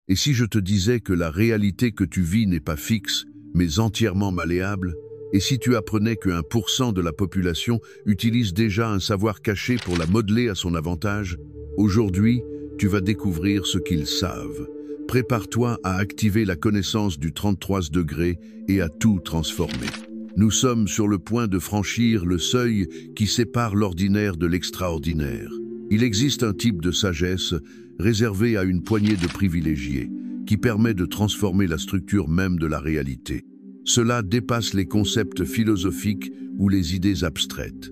Et si je te disais que la réalité que tu vis n'est pas fixe, mais entièrement malléable? Et si tu apprenais que 1% de la population utilise déjà un savoir caché pour la modeler à son avantage? Aujourd'hui, tu vas découvrir ce qu'ils savent. Prépare-toi à activer la connaissance du 33 degrés et à tout transformer. Nous sommes sur le point de franchir le seuil qui sépare l'ordinaire de l'extraordinaire. Il existe un type de sagesse réservé à une poignée de privilégiés qui permet de transformer la structure même de la réalité. Cela dépasse les concepts philosophiques ou les idées abstraites.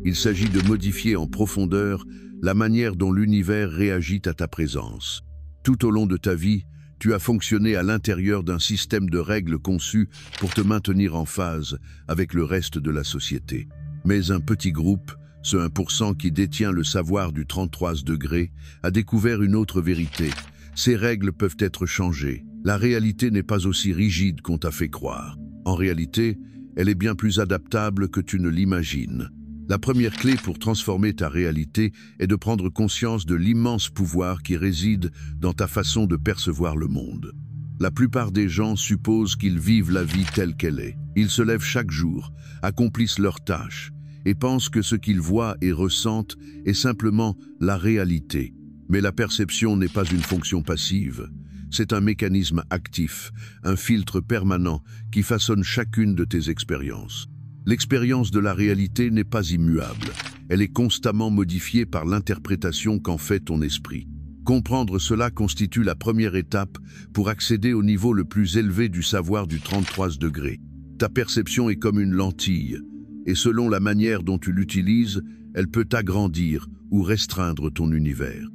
Il s'agit de modifier en profondeur la manière dont l'univers réagit à ta présence. Tout au long de ta vie, tu as fonctionné à l'intérieur d'un système de règles conçues pour te maintenir en phase avec le reste de la société. Mais un petit groupe, ce 1% qui détient le savoir du 33 degrés, a découvert une autre vérité. Ces règles peuvent être changées. La réalité n'est pas aussi rigide qu'on t'a fait croire. En réalité, elle est bien plus adaptable que tu ne l'imagines. La première clé pour transformer ta réalité est de prendre conscience de l'immense pouvoir qui réside dans ta façon de percevoir le monde. La plupart des gens supposent qu'ils vivent la vie telle qu'elle est. Ils se lèvent chaque jour, accomplissent leurs tâches et pensent que ce qu'ils voient et ressentent est simplement la réalité. Mais la perception n'est pas une fonction passive. C'est un mécanisme actif, un filtre permanent qui façonne chacune de tes expériences. L'expérience de la réalité n'est pas immuable. Elle est constamment modifiée par l'interprétation qu'en fait ton esprit. Comprendre cela constitue la première étape pour accéder au niveau le plus élevé du savoir du 33 degrés. Ta perception est comme une lentille, et selon la manière dont tu l'utilises, elle peut agrandir ou restreindre ton univers.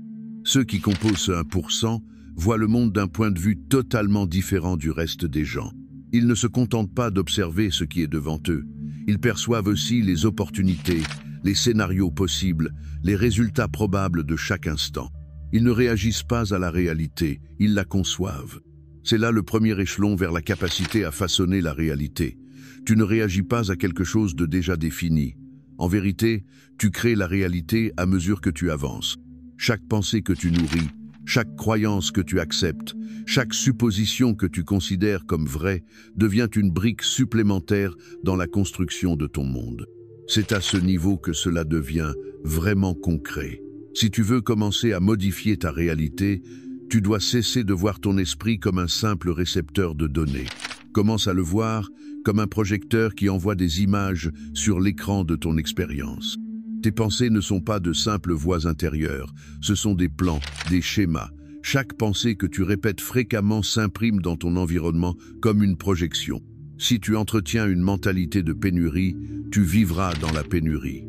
Ceux qui composent ce 1% voient le monde d'un point de vue totalement différent du reste des gens. Ils ne se contentent pas d'observer ce qui est devant eux. Ils perçoivent aussi les opportunités, les scénarios possibles, les résultats probables de chaque instant. Ils ne réagissent pas à la réalité, ils la conçoivent. C'est là le premier échelon vers la capacité à façonner la réalité. Tu ne réagis pas à quelque chose de déjà défini. En vérité, tu crées la réalité à mesure que tu avances. Chaque pensée que tu nourris, chaque croyance que tu acceptes, chaque supposition que tu considères comme vraie devient une brique supplémentaire dans la construction de ton monde. C'est à ce niveau que cela devient vraiment concret. Si tu veux commencer à modifier ta réalité, tu dois cesser de voir ton esprit comme un simple récepteur de données. Commence à le voir comme un projecteur qui envoie des images sur l'écran de ton expérience. Tes pensées ne sont pas de simples voix intérieures, ce sont des plans, des schémas. Chaque pensée que tu répètes fréquemment s'imprime dans ton environnement comme une projection. Si tu entretiens une mentalité de pénurie, tu vivras dans la pénurie.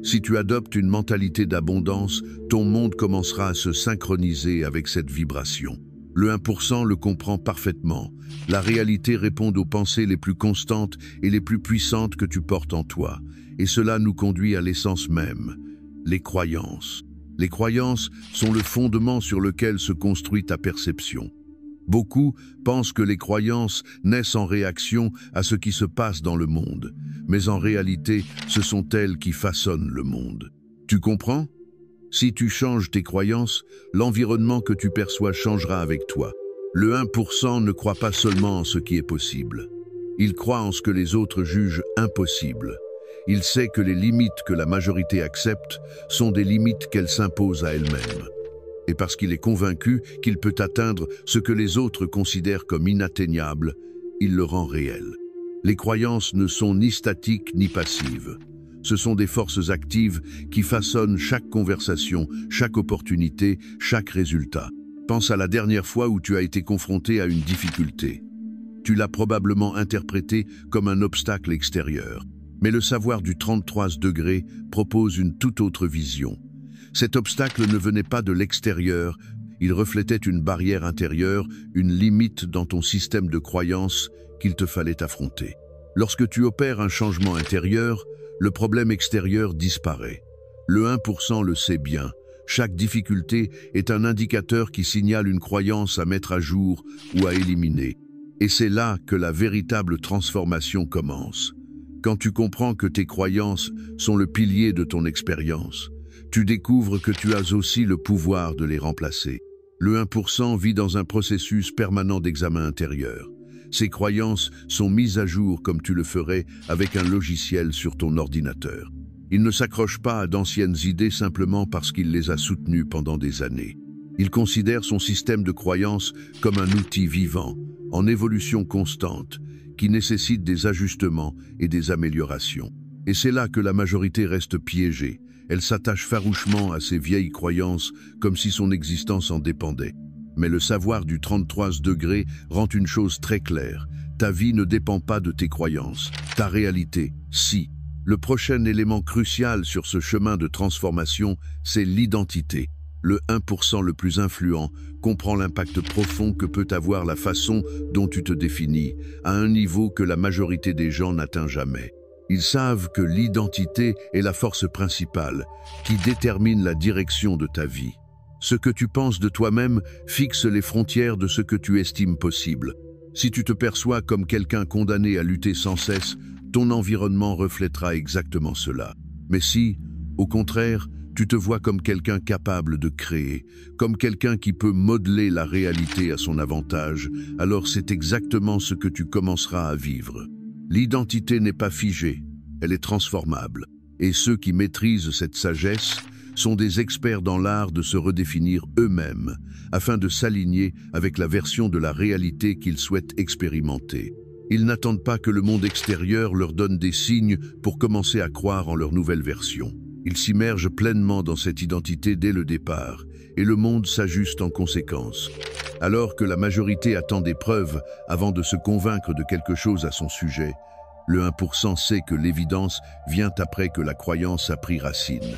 Si tu adoptes une mentalité d'abondance, ton monde commencera à se synchroniser avec cette vibration. Le 1% le comprend parfaitement. La réalité répond aux pensées les plus constantes et les plus puissantes que tu portes en toi. Et cela nous conduit à l'essence même, les croyances. Les croyances sont le fondement sur lequel se construit ta perception. Beaucoup pensent que les croyances naissent en réaction à ce qui se passe dans le monde, mais en réalité, ce sont elles qui façonnent le monde. Tu comprends? Si tu changes tes croyances, l'environnement que tu perçois changera avec toi. Le 1% ne croit pas seulement en ce qui est possible. Il croit en ce que les autres jugent impossible. Il sait que les limites que la majorité accepte sont des limites qu'elle s'impose à elle-même. Et parce qu'il est convaincu qu'il peut atteindre ce que les autres considèrent comme inatteignable, il le rend réel. Les croyances ne sont ni statiques ni passives. Ce sont des forces actives qui façonnent chaque conversation, chaque opportunité, chaque résultat. Pense à la dernière fois où tu as été confronté à une difficulté. Tu l'as probablement interprété comme un obstacle extérieur. Mais le savoir du 33 degrés propose une toute autre vision. Cet obstacle ne venait pas de l'extérieur, il reflétait une barrière intérieure, une limite dans ton système de croyances qu'il te fallait affronter. Lorsque tu opères un changement intérieur, le problème extérieur disparaît. Le 1% le sait bien. Chaque difficulté est un indicateur qui signale une croyance à mettre à jour ou à éliminer. Et c'est là que la véritable transformation commence. Quand tu comprends que tes croyances sont le pilier de ton expérience, tu découvres que tu as aussi le pouvoir de les remplacer. Le 1% vit dans un processus permanent d'examen intérieur. Ses croyances sont mises à jour comme tu le ferais avec un logiciel sur ton ordinateur. Il ne s'accroche pas à d'anciennes idées simplement parce qu'il les a soutenues pendant des années. Il considère son système de croyances comme un outil vivant, en évolution constante, qui nécessite des ajustements et des améliorations. Et c'est là que la majorité reste piégée. Elle s'attache farouchement à ses vieilles croyances comme si son existence en dépendait. Mais le savoir du 33 degrés rend une chose très claire. Ta vie ne dépend pas de tes croyances. Ta réalité, si. Le prochain élément crucial sur ce chemin de transformation, c'est l'identité. Le 1% le plus influent comprend l'impact profond que peut avoir la façon dont tu te définis, à un niveau que la majorité des gens n'atteint jamais. Ils savent que l'identité est la force principale qui détermine la direction de ta vie. Ce que tu penses de toi-même fixe les frontières de ce que tu estimes possible. Si tu te perçois comme quelqu'un condamné à lutter sans cesse, ton environnement reflètera exactement cela. Mais si, au contraire, tu te vois comme quelqu'un capable de créer, comme quelqu'un qui peut modeler la réalité à son avantage, alors c'est exactement ce que tu commenceras à vivre. L'identité n'est pas figée, elle est transformable. Et ceux qui maîtrisent cette sagesse sont des experts dans l'art de se redéfinir eux-mêmes, afin de s'aligner avec la version de la réalité qu'ils souhaitent expérimenter. Ils n'attendent pas que le monde extérieur leur donne des signes pour commencer à croire en leur nouvelle version. Ils s'immergent pleinement dans cette identité dès le départ, et le monde s'ajuste en conséquence. Alors que la majorité attend des preuves avant de se convaincre de quelque chose à son sujet, le 1% sait que l'évidence vient après que la croyance a pris racine.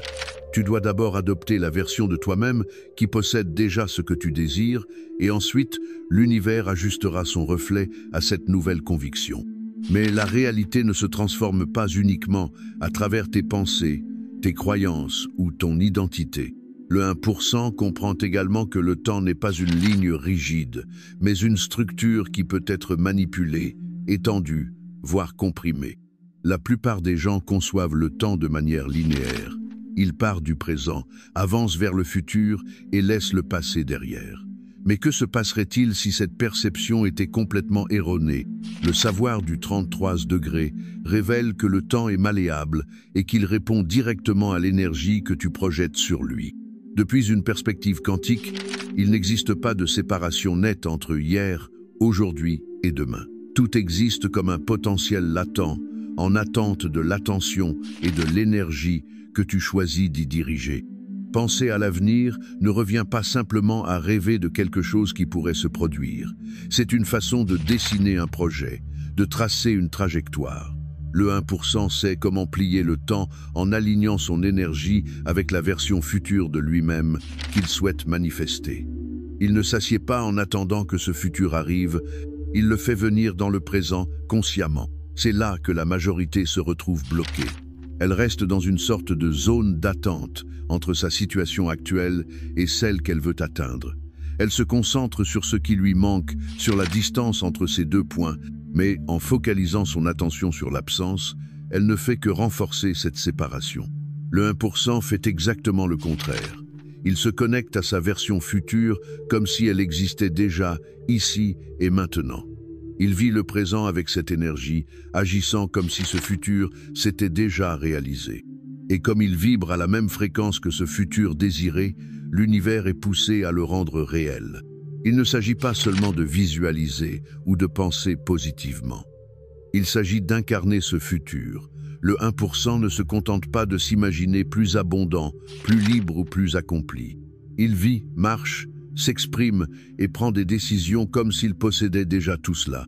Tu dois d'abord adopter la version de toi-même qui possède déjà ce que tu désires, et ensuite, l'univers ajustera son reflet à cette nouvelle conviction. Mais la réalité ne se transforme pas uniquement à travers tes pensées, tes croyances ou ton identité. Le 1% comprend également que le temps n'est pas une ligne rigide, mais une structure qui peut être manipulée, étendue, voire comprimée. La plupart des gens conçoivent le temps de manière linéaire. Ils partent du présent, avancent vers le futur et laissent le passé derrière. Mais que se passerait-il si cette perception était complètement erronée? Le savoir du 33 degrés révèle que le temps est malléable et qu'il répond directement à l'énergie que tu projettes sur lui. Depuis une perspective quantique, il n'existe pas de séparation nette entre hier, aujourd'hui et demain. Tout existe comme un potentiel latent, en attente de l'attention et de l'énergie que tu choisis d'y diriger. Penser à l'avenir ne revient pas simplement à rêver de quelque chose qui pourrait se produire. C'est une façon de dessiner un projet, de tracer une trajectoire. Le 1% sait comment plier le temps en alignant son énergie avec la version future de lui-même qu'il souhaite manifester. Il ne s'assied pas en attendant que ce futur arrive, il le fait venir dans le présent consciemment. C'est là que la majorité se retrouve bloquée. Elle reste dans une sorte de zone d'attente entre sa situation actuelle et celle qu'elle veut atteindre. Elle se concentre sur ce qui lui manque, sur la distance entre ces deux points, mais en focalisant son attention sur l'absence, elle ne fait que renforcer cette séparation. Le 1% fait exactement le contraire. Il se connecte à sa version future comme si elle existait déjà, ici et maintenant. Il vit le présent avec cette énergie, agissant comme si ce futur s'était déjà réalisé. Et comme il vibre à la même fréquence que ce futur désiré, l'univers est poussé à le rendre réel. Il ne s'agit pas seulement de visualiser ou de penser positivement. Il s'agit d'incarner ce futur. Le 1% ne se contente pas de s'imaginer plus abondant, plus libre ou plus accompli. Il vit, marche, s'exprime et prend des décisions comme s'il possédait déjà tout cela.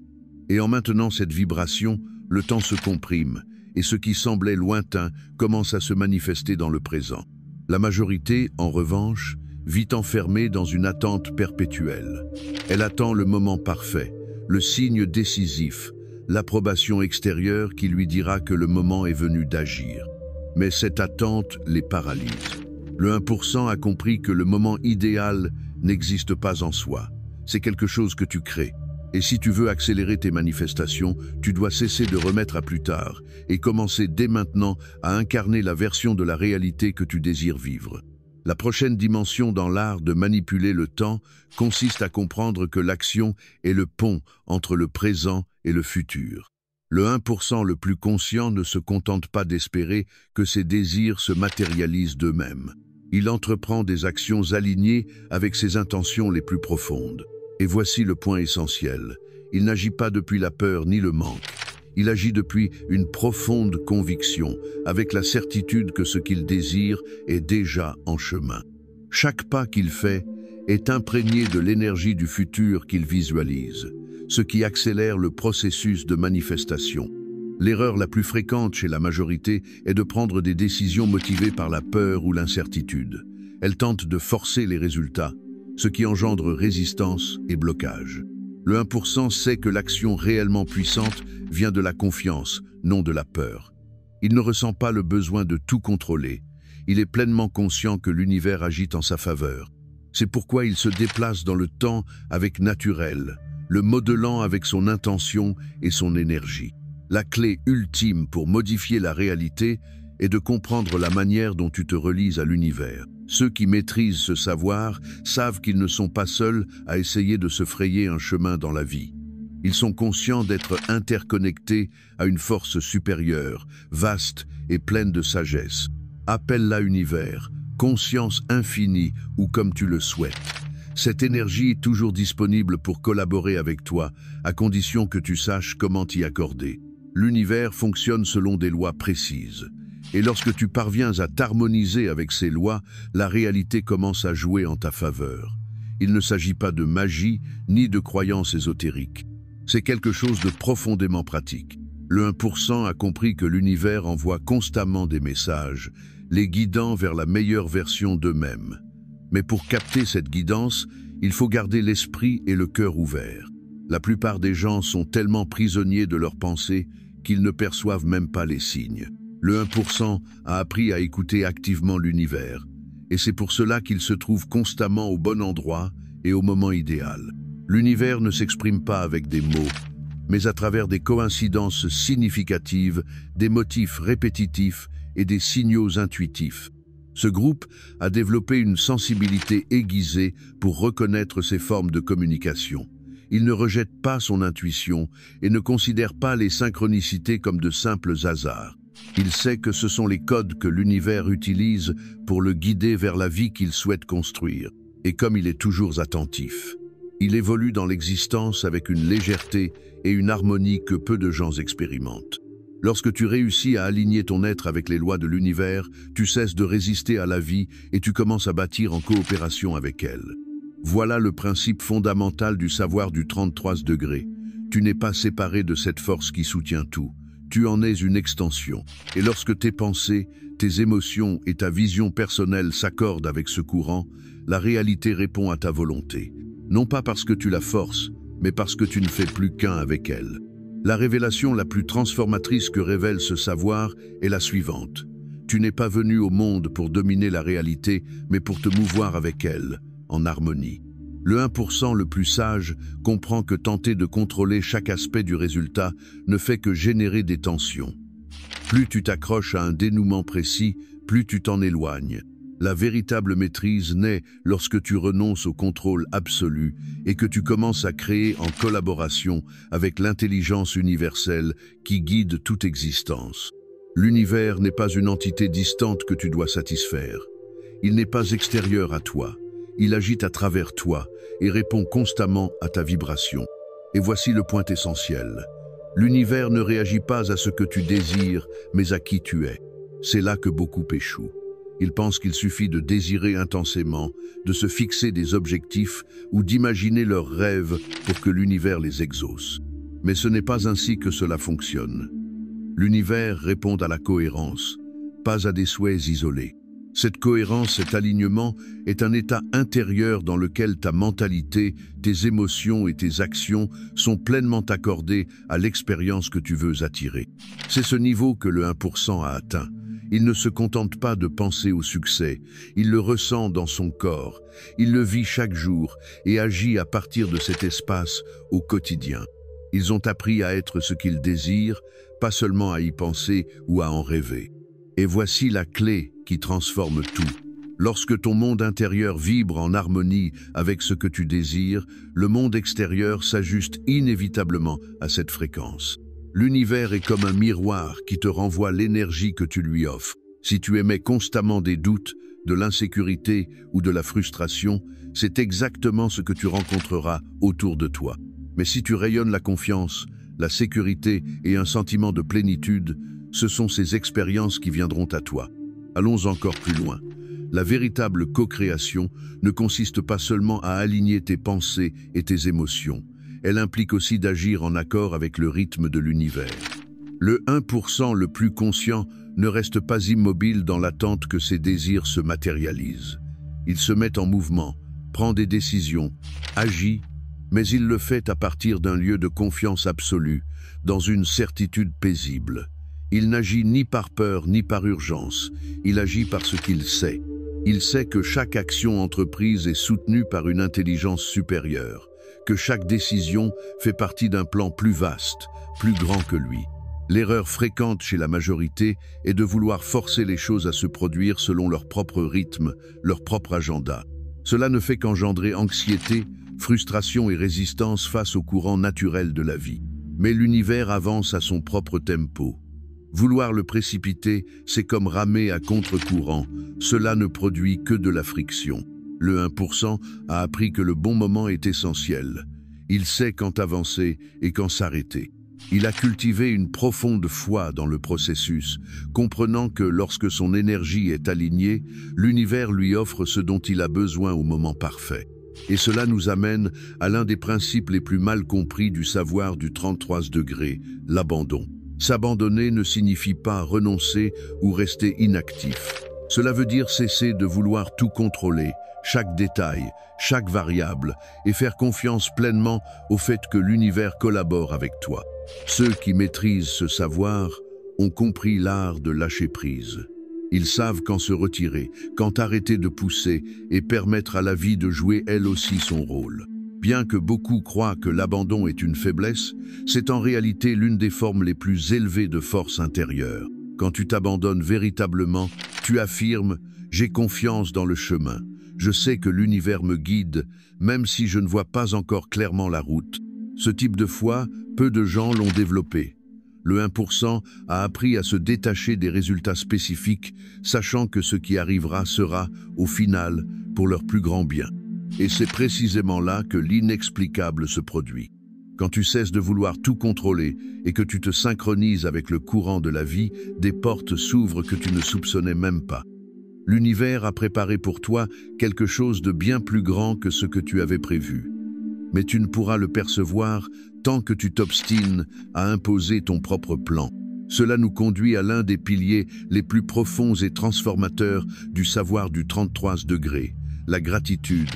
Et en maintenant cette vibration, le temps se comprime, et ce qui semblait lointain commence à se manifester dans le présent. La majorité, en revanche, vit enfermée dans une attente perpétuelle. Elle attend le moment parfait, le signe décisif, l'approbation extérieure qui lui dira que le moment est venu d'agir. Mais cette attente les paralyse. Le 1% a compris que le moment idéal n'existe pas en soi. C'est quelque chose que tu crées. Et si tu veux accélérer tes manifestations, tu dois cesser de remettre à plus tard et commencer dès maintenant à incarner la version de la réalité que tu désires vivre. La prochaine dimension dans l'art de manipuler le temps consiste à comprendre que l'action est le pont entre le présent et le futur. Le 1% le plus conscient ne se contente pas d'espérer que ses désirs se matérialisent d'eux-mêmes. Il entreprend des actions alignées avec ses intentions les plus profondes. Et voici le point essentiel. Il n'agit pas depuis la peur ni le manque. Il agit depuis une profonde conviction, avec la certitude que ce qu'il désire est déjà en chemin. Chaque pas qu'il fait est imprégné de l'énergie du futur qu'il visualise, ce qui accélère le processus de manifestation. L'erreur la plus fréquente chez la majorité est de prendre des décisions motivées par la peur ou l'incertitude. Elle tente de forcer les résultats, ce qui engendre résistance et blocage. Le 1% sait que l'action réellement puissante vient de la confiance, non de la peur. Il ne ressent pas le besoin de tout contrôler. Il est pleinement conscient que l'univers agit en sa faveur. C'est pourquoi il se déplace dans le temps avec naturel, le modelant avec son intention et son énergie. La clé ultime pour modifier la réalité est de comprendre la manière dont tu te relies à l'univers. Ceux qui maîtrisent ce savoir savent qu'ils ne sont pas seuls à essayer de se frayer un chemin dans la vie. Ils sont conscients d'être interconnectés à une force supérieure, vaste et pleine de sagesse. Appelle-la univers, conscience infinie ou comme tu le souhaites. Cette énergie est toujours disponible pour collaborer avec toi, à condition que tu saches comment t'y accorder. L'univers fonctionne selon des lois précises. Et lorsque tu parviens à t'harmoniser avec ces lois, la réalité commence à jouer en ta faveur. Il ne s'agit pas de magie ni de croyances ésotériques. C'est quelque chose de profondément pratique. Le 1% a compris que l'univers envoie constamment des messages, les guidant vers la meilleure version d'eux-mêmes. Mais pour capter cette guidance, il faut garder l'esprit et le cœur ouverts. La plupart des gens sont tellement prisonniers de leurs pensées qu'ils ne perçoivent même pas les signes. Le 1% a appris à écouter activement l'univers, et c'est pour cela qu'il se trouve constamment au bon endroit et au moment idéal. L'univers ne s'exprime pas avec des mots, mais à travers des coïncidences significatives, des motifs répétitifs et des signaux intuitifs. Ce groupe a développé une sensibilité aiguisée pour reconnaître ces formes de communication. Il ne rejette pas son intuition et ne considère pas les synchronicités comme de simples hasards. Il sait que ce sont les codes que l'univers utilise pour le guider vers la vie qu'il souhaite construire. Et comme il est toujours attentif, il évolue dans l'existence avec une légèreté et une harmonie que peu de gens expérimentent. Lorsque tu réussis à aligner ton être avec les lois de l'univers, tu cesses de résister à la vie et tu commences à bâtir en coopération avec elle. Voilà le principe fondamental du savoir du 33 degrés. Tu n'es pas séparé de cette force qui soutient tout. Tu en es une extension. Et lorsque tes pensées, tes émotions et ta vision personnelle s'accordent avec ce courant, la réalité répond à ta volonté. Non pas parce que tu la forces, mais parce que tu ne fais plus qu'un avec elle. La révélation la plus transformatrice que révèle ce savoir est la suivante. Tu n'es pas venu au monde pour dominer la réalité, mais pour te mouvoir avec elle, en harmonie. Le 1% le plus sage comprend que tenter de contrôler chaque aspect du résultat ne fait que générer des tensions. Plus tu t'accroches à un dénouement précis, plus tu t'en éloignes. La véritable maîtrise naît lorsque tu renonces au contrôle absolu et que tu commences à créer en collaboration avec l'intelligence universelle qui guide toute existence. L'univers n'est pas une entité distante que tu dois satisfaire. Il n'est pas extérieur à toi. Il agit à travers toi et répond constamment à ta vibration. Et voici le point essentiel. L'univers ne réagit pas à ce que tu désires, mais à qui tu es. C'est là que beaucoup échouent. Ils pensent qu'il suffit de désirer intensément, de se fixer des objectifs ou d'imaginer leurs rêves pour que l'univers les exauce. Mais ce n'est pas ainsi que cela fonctionne. L'univers répond à la cohérence, pas à des souhaits isolés. Cette cohérence, cet alignement est un état intérieur dans lequel ta mentalité, tes émotions et tes actions sont pleinement accordées à l'expérience que tu veux attirer. C'est ce niveau que le 1% a atteint. Il ne se contente pas de penser au succès, il le ressent dans son corps, il le vit chaque jour et agit à partir de cet espace au quotidien. Ils ont appris à être ce qu'ils désirent, pas seulement à y penser ou à en rêver. Et voici la clé qui transforme tout. Lorsque ton monde intérieur vibre en harmonie avec ce que tu désires, le monde extérieur s'ajuste inévitablement à cette fréquence. L'univers est comme un miroir qui te renvoie l'énergie que tu lui offres. Si tu émets constamment des doutes, de l'insécurité ou de la frustration, c'est exactement ce que tu rencontreras autour de toi. Mais si tu rayonnes la confiance, la sécurité et un sentiment de plénitude, ce sont ces expériences qui viendront à toi. Allons encore plus loin. La véritable co-création ne consiste pas seulement à aligner tes pensées et tes émotions. Elle implique aussi d'agir en accord avec le rythme de l'univers. Le 1% le plus conscient ne reste pas immobile dans l'attente que ses désirs se matérialisent. Il se met en mouvement, prend des décisions, agit, mais il le fait à partir d'un lieu de confiance absolue, dans une certitude paisible. Il n'agit ni par peur ni par urgence, il agit parce qu'il sait. Il sait que chaque action entreprise est soutenue par une intelligence supérieure, que chaque décision fait partie d'un plan plus vaste, plus grand que lui. L'erreur fréquente chez la majorité est de vouloir forcer les choses à se produire selon leur propre rythme, leur propre agenda. Cela ne fait qu'engendrer anxiété, frustration et résistance face au courant naturel de la vie. Mais l'univers avance à son propre tempo. Vouloir le précipiter, c'est comme ramer à contre-courant. Cela ne produit que de la friction. Le 1% a appris que le bon moment est essentiel. Il sait quand avancer et quand s'arrêter. Il a cultivé une profonde foi dans le processus, comprenant que lorsque son énergie est alignée, l'univers lui offre ce dont il a besoin au moment parfait. Et cela nous amène à l'un des principes les plus mal compris du savoir du 33 degrés, l'abandon. S'abandonner ne signifie pas renoncer ou rester inactif. Cela veut dire cesser de vouloir tout contrôler, chaque détail, chaque variable, et faire confiance pleinement au fait que l'univers collabore avec toi. Ceux qui maîtrisent ce savoir ont compris l'art de lâcher prise. Ils savent quand se retirer, quand arrêter de pousser et permettre à la vie de jouer elle aussi son rôle. Bien que beaucoup croient que l'abandon est une faiblesse, c'est en réalité l'une des formes les plus élevées de force intérieure. Quand tu t'abandonnes véritablement, tu affirmes « j'ai confiance dans le chemin ». Je sais que l'univers me guide, même si je ne vois pas encore clairement la route. Ce type de foi, peu de gens l'ont développé. Le 1% a appris à se détacher des résultats spécifiques, sachant que ce qui arrivera sera, au final, pour leur plus grand bien. Et c'est précisément là que l'inexplicable se produit. Quand tu cesses de vouloir tout contrôler et que tu te synchronises avec le courant de la vie, des portes s'ouvrent que tu ne soupçonnais même pas. L'univers a préparé pour toi quelque chose de bien plus grand que ce que tu avais prévu. Mais tu ne pourras le percevoir tant que tu t'obstines à imposer ton propre plan. Cela nous conduit à l'un des piliers les plus profonds et transformateurs du savoir du 33 degrés, la gratitude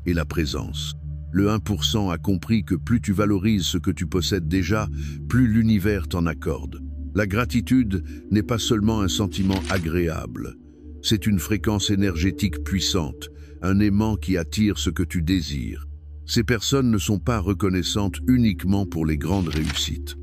et la présence. Le 1% a compris que plus tu valorises ce que tu possèdes déjà, plus l'univers t'en accorde. La gratitude n'est pas seulement un sentiment agréable. C'est une fréquence énergétique puissante, un aimant qui attire ce que tu désires. Ces personnes ne sont pas reconnaissantes uniquement pour les grandes réussites.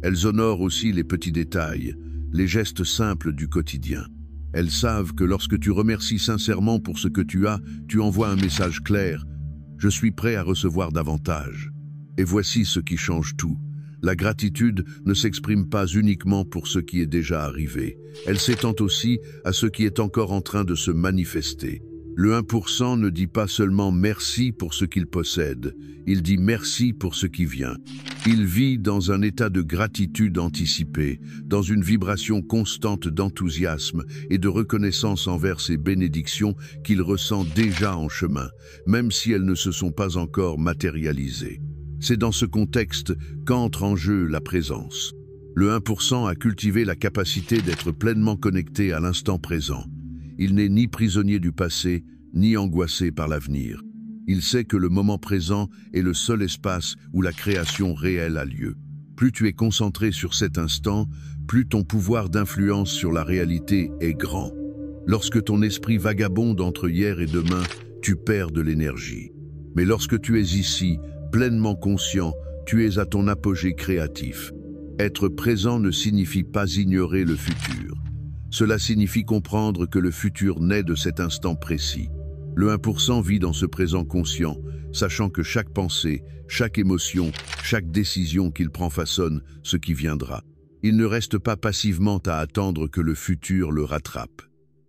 Elles honorent aussi les petits détails, les gestes simples du quotidien. Elles savent que lorsque tu remercies sincèrement pour ce que tu as, tu envoies un message clair « Je suis prêt à recevoir davantage ». Et voici ce qui change tout. La gratitude ne s'exprime pas uniquement pour ce qui est déjà arrivé. Elle s'étend aussi à ce qui est encore en train de se manifester. Le 1% ne dit pas seulement merci pour ce qu'il possède, il dit merci pour ce qui vient. Il vit dans un état de gratitude anticipée, dans une vibration constante d'enthousiasme et de reconnaissance envers ces bénédictions qu'il ressent déjà en chemin, même si elles ne se sont pas encore matérialisées. C'est dans ce contexte qu'entre en jeu la présence. Le 1% a cultivé la capacité d'être pleinement connecté à l'instant présent. Il n'est ni prisonnier du passé, ni angoissé par l'avenir. Il sait que le moment présent est le seul espace où la création réelle a lieu. Plus tu es concentré sur cet instant, plus ton pouvoir d'influence sur la réalité est grand. Lorsque ton esprit vagabonde entre hier et demain, tu perds de l'énergie. Mais lorsque tu es ici, pleinement conscient, tu es à ton apogée créatif. Être présent ne signifie pas ignorer le futur. Cela signifie comprendre que le futur naît de cet instant précis. Le 1% vit dans ce présent conscient, sachant que chaque pensée, chaque émotion, chaque décision qu'il prend façonne ce qui viendra. Il ne reste pas passivement à attendre que le futur le rattrape.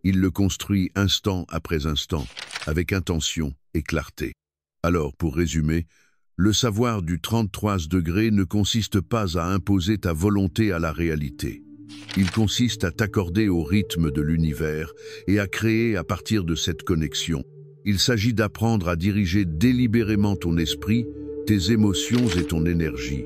Il le construit instant après instant, avec intention et clarté. Alors, pour résumer, le savoir du 33 degrés ne consiste pas à imposer ta volonté à la réalité. Il consiste à t'accorder au rythme de l'univers et à créer à partir de cette connexion. Il s'agit d'apprendre à diriger délibérément ton esprit, tes émotions et ton énergie,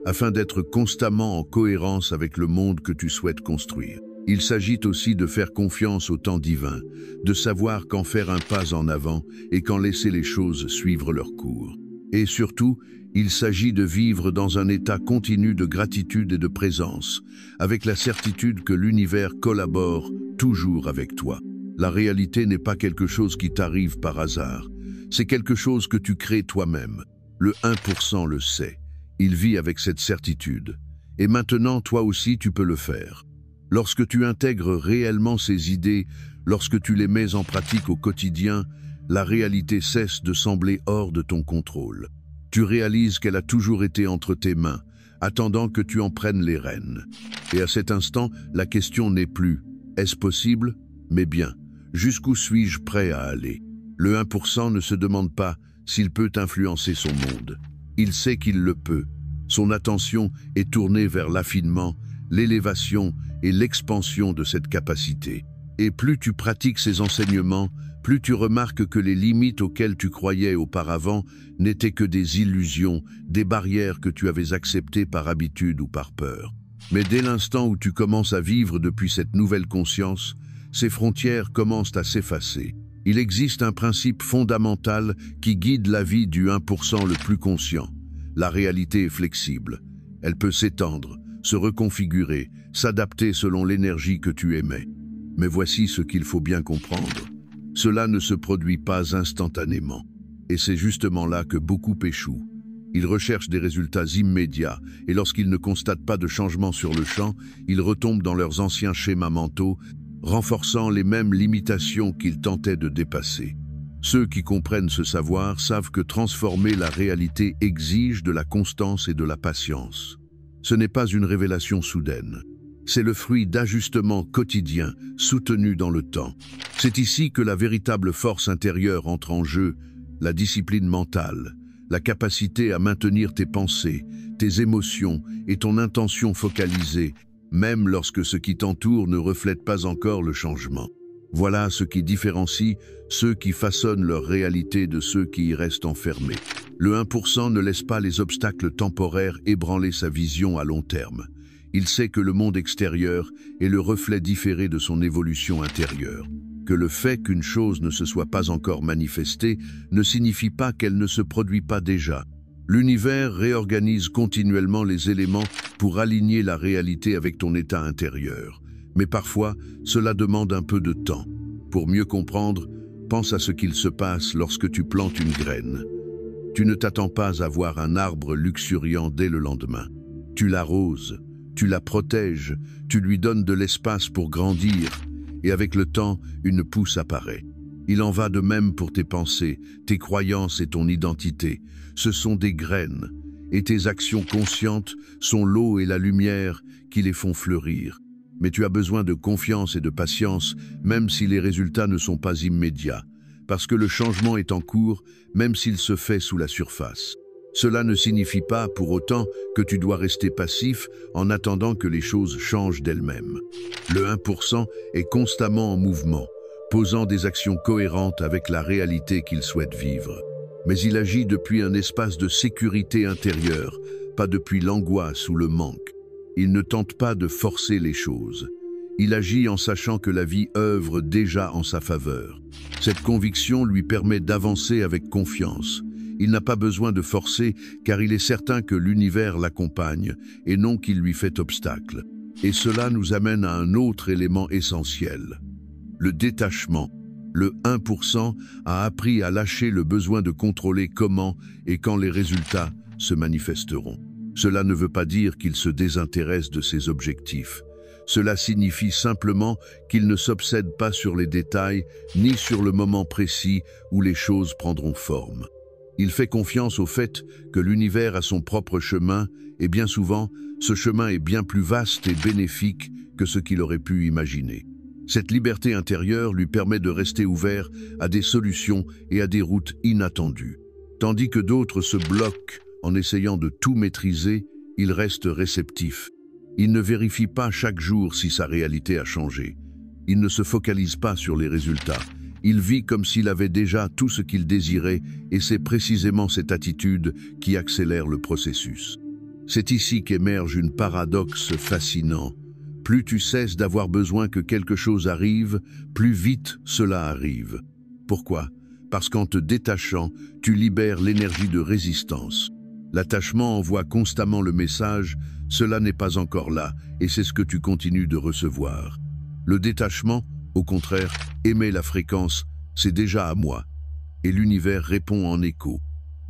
afin d'être constamment en cohérence avec le monde que tu souhaites construire. Il s'agit aussi de faire confiance au temps divin, de savoir quand faire un pas en avant et quand laisser les choses suivre leur cours. Et surtout, il s'agit de vivre dans un état continu de gratitude et de présence, avec la certitude que l'univers collabore toujours avec toi. La réalité n'est pas quelque chose qui t'arrive par hasard, c'est quelque chose que tu crées toi-même. Le 1% le sait, il vit avec cette certitude. Et maintenant, toi aussi, tu peux le faire. Lorsque tu intègres réellement ces idées, lorsque tu les mets en pratique au quotidien, la réalité cesse de sembler hors de ton contrôle. Tu réalises qu'elle a toujours été entre tes mains, attendant que tu en prennes les rênes. Et à cet instant, la question n'est plus « est-ce possible ?» mais bien « jusqu'où suis-je prêt à aller ?» Le 1% ne se demande pas s'il peut influencer son monde. Il sait qu'il le peut. Son attention est tournée vers l'affinement, l'élévation et l'expansion de cette capacité. Et plus tu pratiques ces enseignements, plus tu remarques que les limites auxquelles tu croyais auparavant n'étaient que des illusions, des barrières que tu avais acceptées par habitude ou par peur. Mais dès l'instant où tu commences à vivre depuis cette nouvelle conscience, ces frontières commencent à s'effacer. Il existe un principe fondamental qui guide la vie du 1% le plus conscient. La réalité est flexible. Elle peut s'étendre, se reconfigurer, s'adapter selon l'énergie que tu émets. Mais voici ce qu'il faut bien comprendre. Cela ne se produit pas instantanément. Et c'est justement là que beaucoup échouent. Ils recherchent des résultats immédiats et lorsqu'ils ne constatent pas de changement sur le champ, ils retombent dans leurs anciens schémas mentaux, renforçant les mêmes limitations qu'ils tentaient de dépasser. Ceux qui comprennent ce savoir savent que transformer la réalité exige de la constance et de la patience. Ce n'est pas une révélation soudaine. C'est le fruit d'ajustements quotidiens soutenus dans le temps. C'est ici que la véritable force intérieure entre en jeu, la discipline mentale, la capacité à maintenir tes pensées, tes émotions et ton intention focalisée, même lorsque ce qui t'entoure ne reflète pas encore le changement. Voilà ce qui différencie ceux qui façonnent leur réalité de ceux qui y restent enfermés. Le 1% ne laisse pas les obstacles temporaires ébranler sa vision à long terme. Il sait que le monde extérieur est le reflet différé de son évolution intérieure. Que le fait qu'une chose ne se soit pas encore manifestée ne signifie pas qu'elle ne se produit pas déjà. L'univers réorganise continuellement les éléments pour aligner la réalité avec ton état intérieur. Mais parfois, cela demande un peu de temps. Pour mieux comprendre, pense à ce qu'il se passe lorsque tu plantes une graine. Tu ne t'attends pas à voir un arbre luxuriant dès le lendemain. Tu l'arroses, tu la protèges, tu lui donnes de l'espace pour grandir, et avec le temps, une pousse apparaît. Il en va de même pour tes pensées, tes croyances et ton identité. Ce sont des graines, et tes actions conscientes sont l'eau et la lumière qui les font fleurir. Mais tu as besoin de confiance et de patience, même si les résultats ne sont pas immédiats, parce que le changement est en cours, même s'il se fait sous la surface. Cela ne signifie pas, pour autant, que tu dois rester passif en attendant que les choses changent d'elles-mêmes. Le 1% est constamment en mouvement, posant des actions cohérentes avec la réalité qu'il souhaite vivre. Mais il agit depuis un espace de sécurité intérieure, pas depuis l'angoisse ou le manque. Il ne tente pas de forcer les choses. Il agit en sachant que la vie œuvre déjà en sa faveur. Cette conviction lui permet d'avancer avec confiance. Il n'a pas besoin de forcer car il est certain que l'univers l'accompagne et non qu'il lui fait obstacle. Et cela nous amène à un autre élément essentiel. Le détachement. Le 1% a appris à lâcher le besoin de contrôler comment et quand les résultats se manifesteront. Cela ne veut pas dire qu'il se désintéresse de ses objectifs. Cela signifie simplement qu'il ne s'obsède pas sur les détails, ni sur le moment précis où les choses prendront forme. Il fait confiance au fait que l'univers a son propre chemin, et bien souvent, ce chemin est bien plus vaste et bénéfique que ce qu'il aurait pu imaginer. Cette liberté intérieure lui permet de rester ouvert à des solutions et à des routes inattendues. Tandis que d'autres se bloquent en essayant de tout maîtriser, il reste réceptif. Il ne vérifie pas chaque jour si sa réalité a changé. Il ne se focalise pas sur les résultats. Il vit comme s'il avait déjà tout ce qu'il désirait et c'est précisément cette attitude qui accélère le processus. C'est ici qu'émerge une paradoxe fascinant. Plus tu cesses d'avoir besoin que quelque chose arrive, plus vite cela arrive. Pourquoi? Parce qu'en te détachant, tu libères l'énergie de résistance. L'attachement envoie constamment le message « cela n'est pas encore là » et c'est ce que tu continues de recevoir. Le détachement, au contraire, émet la fréquence « c'est déjà à moi » et l'univers répond en écho.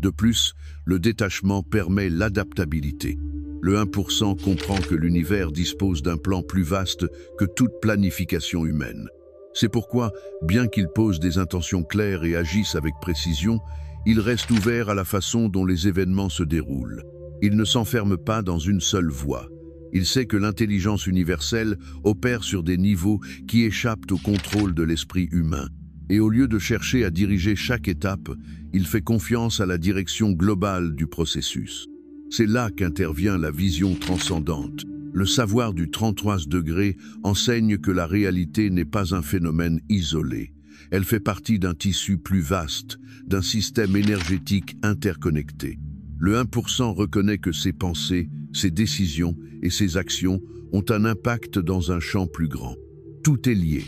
De plus, le détachement permet l'adaptabilité. Le 1% comprend que l'univers dispose d'un plan plus vaste que toute planification humaine. C'est pourquoi, bien qu'il pose des intentions claires et agisse avec précision, il reste ouvert à la façon dont les événements se déroulent. Il ne s'enferme pas dans une seule voie. Il sait que l'intelligence universelle opère sur des niveaux qui échappent au contrôle de l'esprit humain. Et au lieu de chercher à diriger chaque étape, il fait confiance à la direction globale du processus. C'est là qu'intervient la vision transcendante. Le savoir du 33 degrés enseigne que la réalité n'est pas un phénomène isolé. Elle fait partie d'un tissu plus vaste, d'un système énergétique interconnecté. Le 1% reconnaît que ses pensées, ses décisions et ses actions ont un impact dans un champ plus grand. Tout est lié.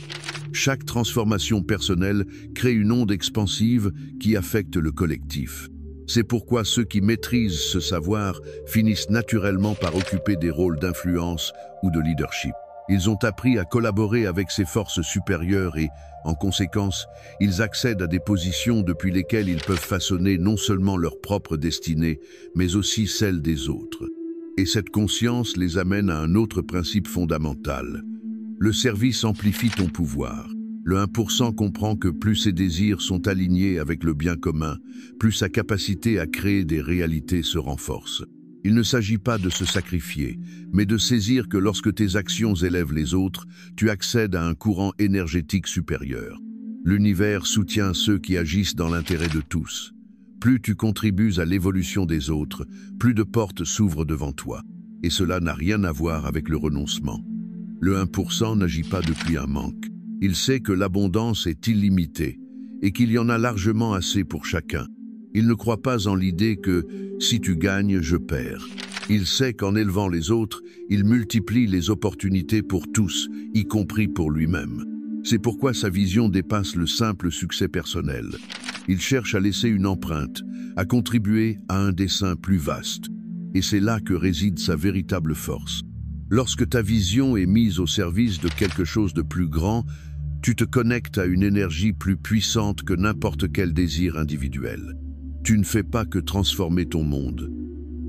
Chaque transformation personnelle crée une onde expansive qui affecte le collectif. C'est pourquoi ceux qui maîtrisent ce savoir finissent naturellement par occuper des rôles d'influence ou de leadership. Ils ont appris à collaborer avec ces forces supérieures et, en conséquence, ils accèdent à des positions depuis lesquelles ils peuvent façonner non seulement leur propre destinée, mais aussi celle des autres. Et cette conscience les amène à un autre principe fondamental. Le service amplifie ton pouvoir. Le 1% comprend que plus ses désirs sont alignés avec le bien commun, plus sa capacité à créer des réalités se renforce. Il ne s'agit pas de se sacrifier, mais de saisir que lorsque tes actions élèvent les autres, tu accèdes à un courant énergétique supérieur. L'univers soutient ceux qui agissent dans l'intérêt de tous. Plus tu contribues à l'évolution des autres, plus de portes s'ouvrent devant toi. Et cela n'a rien à voir avec le renoncement. Le 1% n'agit pas depuis un manque. Il sait que l'abondance est illimitée et qu'il y en a largement assez pour chacun. Il ne croit pas en l'idée que « si tu gagnes, je perds ». Il sait qu'en élevant les autres, il multiplie les opportunités pour tous, y compris pour lui-même. C'est pourquoi sa vision dépasse le simple succès personnel. Il cherche à laisser une empreinte, à contribuer à un dessein plus vaste. Et c'est là que réside sa véritable force. Lorsque ta vision est mise au service de quelque chose de plus grand, tu te connectes à une énergie plus puissante que n'importe quel désir individuel. Tu ne fais pas que transformer ton monde.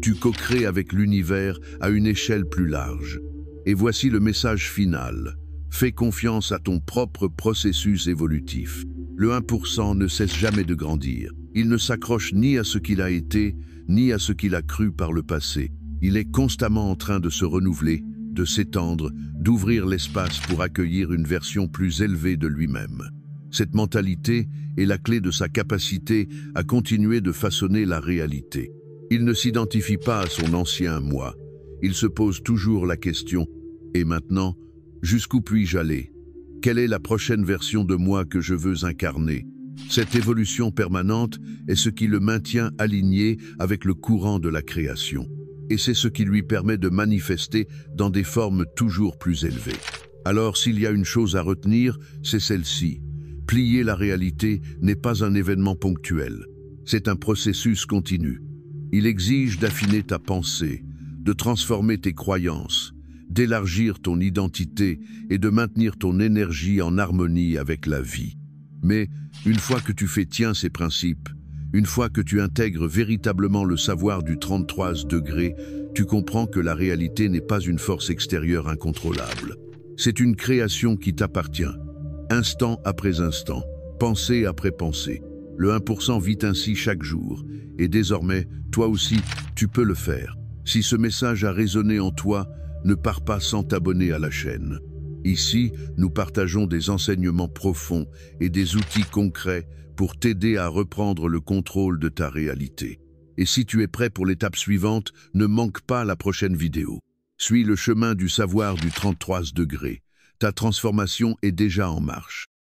Tu co-crées avec l'univers à une échelle plus large. Et voici le message final. Fais confiance à ton propre processus évolutif. Le 1% ne cesse jamais de grandir. Il ne s'accroche ni à ce qu'il a été, ni à ce qu'il a cru par le passé. Il est constamment en train de se renouveler, de s'étendre, d'ouvrir l'espace pour accueillir une version plus élevée de lui-même. Cette mentalité est la clé de sa capacité à continuer de façonner la réalité. Il ne s'identifie pas à son ancien moi. Il se pose toujours la question « Et maintenant, jusqu'où puis-je aller? Quelle est la prochaine version de moi que je veux incarner ?» Cette évolution permanente est ce qui le maintient aligné avec le courant de la création. Et c'est ce qui lui permet de manifester dans des formes toujours plus élevées. Alors s'il y a une chose à retenir, c'est celle-ci. Plier la réalité n'est pas un événement ponctuel. C'est un processus continu. Il exige d'affiner ta pensée, de transformer tes croyances, d'élargir ton identité et de maintenir ton énergie en harmonie avec la vie. Mais une fois que tu fais tien ces principes, une fois que tu intègres véritablement le savoir du 33 degrés, tu comprends que la réalité n'est pas une force extérieure incontrôlable. C'est une création qui t'appartient. Instant après instant, pensée après pensée. Le 1% vit ainsi chaque jour. Et désormais, toi aussi, tu peux le faire. Si ce message a résonné en toi, ne pars pas sans t'abonner à la chaîne. Ici, nous partageons des enseignements profonds et des outils concrets pour t'aider à reprendre le contrôle de ta réalité. Et si tu es prêt pour l'étape suivante, ne manque pas la prochaine vidéo. Suis le chemin du savoir du 33 degrés. Ta transformation est déjà en marche.